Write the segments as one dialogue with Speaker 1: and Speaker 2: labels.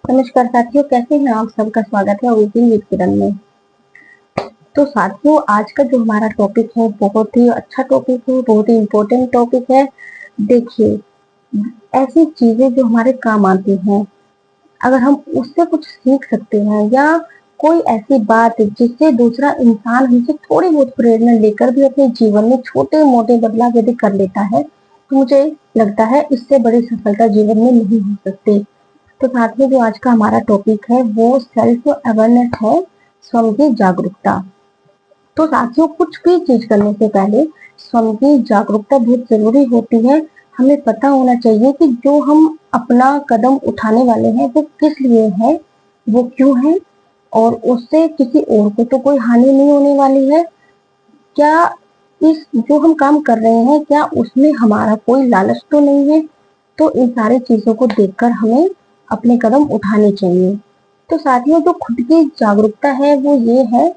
Speaker 1: नमस्कार साथियों, कैसे हैं आप? सबका स्वागत है वीकेंड विद किरण में। तो साथियों, आज का जो हमारा टॉपिक है बहुत ही अच्छा टॉपिक है, बहुत ही इम्पोर्टेंट टॉपिक है। देखिए, ऐसी चीजें जो हमारे काम आती हैं, अगर हम उससे कुछ सीख सकते हैं या कोई ऐसी बात जिससे दूसरा इंसान हमसे थोड़ी बहुत प्रेरणा लेकर भी अपने जीवन में छोटे मोटे बदलाव यदि कर लेता है, तो मुझे लगता है इससे बड़ी सफलता जीवन में नहीं हो सकती। तो साथ में जो आज का हमारा टॉपिक है वो सेल्फ अवेयरनेस है, स्वयं की जागरूकता। तो साथियों, कुछ भी चीज करने से पहले स्वयं की जागरूकता बहुत जरूरी होती है। हमें पता होना चाहिए कि जो हम अपना कदम उठाने वाले हैं वो किस लिए है, वो क्यों है, और उससे किसी और को तो कोई हानि नहीं होने वाली है। क्या इस जो हम काम कर रहे हैं, क्या उसमें हमारा कोई लालच तो नहीं है? तो इन सारी चीजों को देखकर हमें अपने कदम उठाने चाहिए। तो साथियों, जो खुद की जागरूकता है वो ये है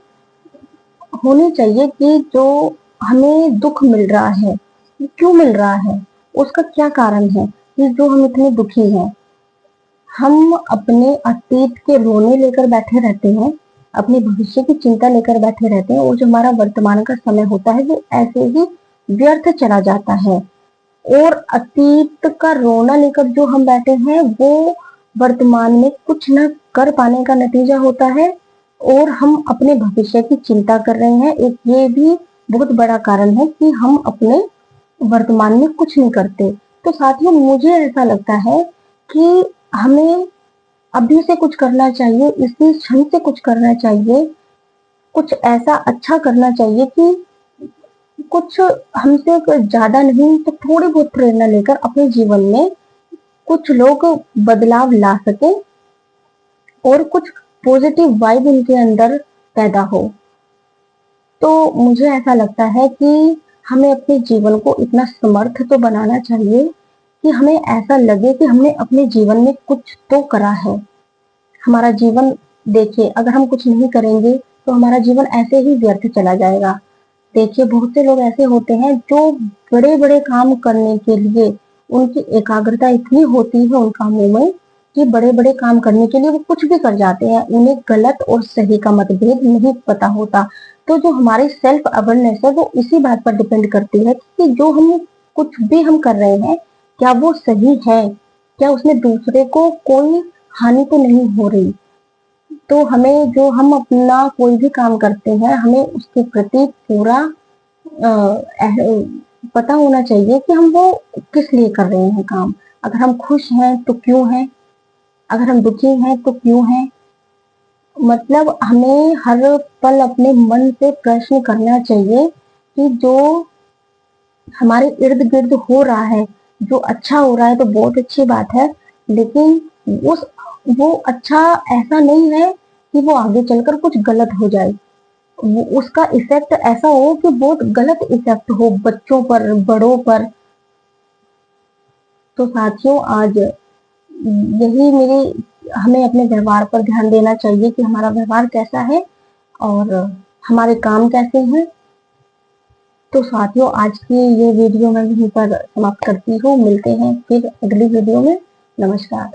Speaker 1: होनी चाहिए कि जो हमें दुख मिल रहा है, क्यों मिल रहा है, उसका क्या कारण है कि जो हम इतने दुखी हैं। हम अपने अतीत के रोने लेकर बैठे रहते हैं, अपने भविष्य की चिंता लेकर बैठे रहते हैं, और जो हमारा वर्तमान का समय होता है वो ऐसे ही व्यर्थ चला जाता है। और अतीत का रोना लेकर जो हम बैठे हैं वो वर्तमान में कुछ न कर पाने का नतीजा होता है, और हम अपने भविष्य की चिंता कर रहे हैं। एक ये भी बहुत बड़ा कारण है कि हम अपने वर्तमान में कुछ नहीं करते। तो साथियों, मुझे ऐसा लगता है कि हमें अभी से कुछ करना चाहिए, इसी क्षण से कुछ करना चाहिए, कुछ ऐसा अच्छा करना चाहिए कि कुछ हमसे ज्यादा नहीं तो थोड़ी बहुत प्रेरणा लेकर अपने जीवन में कुछ लोग बदलाव ला सके और कुछ पॉजिटिव वाइब उनके अंदर पैदा हो। तो मुझे ऐसा लगता है कि हमें अपने जीवन को इतना समर्थ तो बनाना चाहिए कि हमें ऐसा लगे कि हमने अपने जीवन में कुछ तो करा है। हमारा जीवन, देखिए, अगर हम कुछ नहीं करेंगे तो हमारा जीवन ऐसे ही व्यर्थ चला जाएगा। देखिए, बहुत से लोग ऐसे होते हैं जो बड़े बड़े काम करने के लिए उनकी एकाग्रता इतनी होती है उन कामों में कि बड़े बड़े काम करने के लिए वो कुछ भी कर जाते हैं। उन्हें गलत और सही का मतभेद नहीं पता होता। तो जो हमारी सेल्फ अवेयरनेस है वो इसी बात पर डिपेंड करती है कि जो हम कुछ भी हम कर रहे हैं, क्या वो सही है, क्या उसमें दूसरे को कोई हानि तो नहीं हो रही। तो हमें, जो हम अपना कोई भी काम करते हैं, हमें उसके प्रति पूरा पता होना चाहिए कि हम वो किस लिए कर रहे हैं काम। अगर हम खुश हैं तो क्यों हैं, अगर हम दुखी हैं तो क्यों हैं। मतलब हमें हर पल अपने मन से प्रश्न करना चाहिए कि जो हमारे इर्द गिर्द हो रहा है, जो अच्छा हो रहा है तो बहुत अच्छी बात है, लेकिन उस वो अच्छा ऐसा नहीं है कि वो आगे चलकर कुछ गलत हो जाए। उसका इफेक्ट ऐसा हो कि बहुत गलत इफेक्ट हो बच्चों पर, बड़ों पर। तो साथियों, आज यही मेरी हमें अपने व्यवहार पर ध्यान देना चाहिए कि हमारा व्यवहार कैसा है और हमारे काम कैसे हैं। तो साथियों, आज की ये वीडियो मैं यहीं पर समाप्त करती हूँ। मिलते हैं फिर अगली वीडियो में। नमस्कार।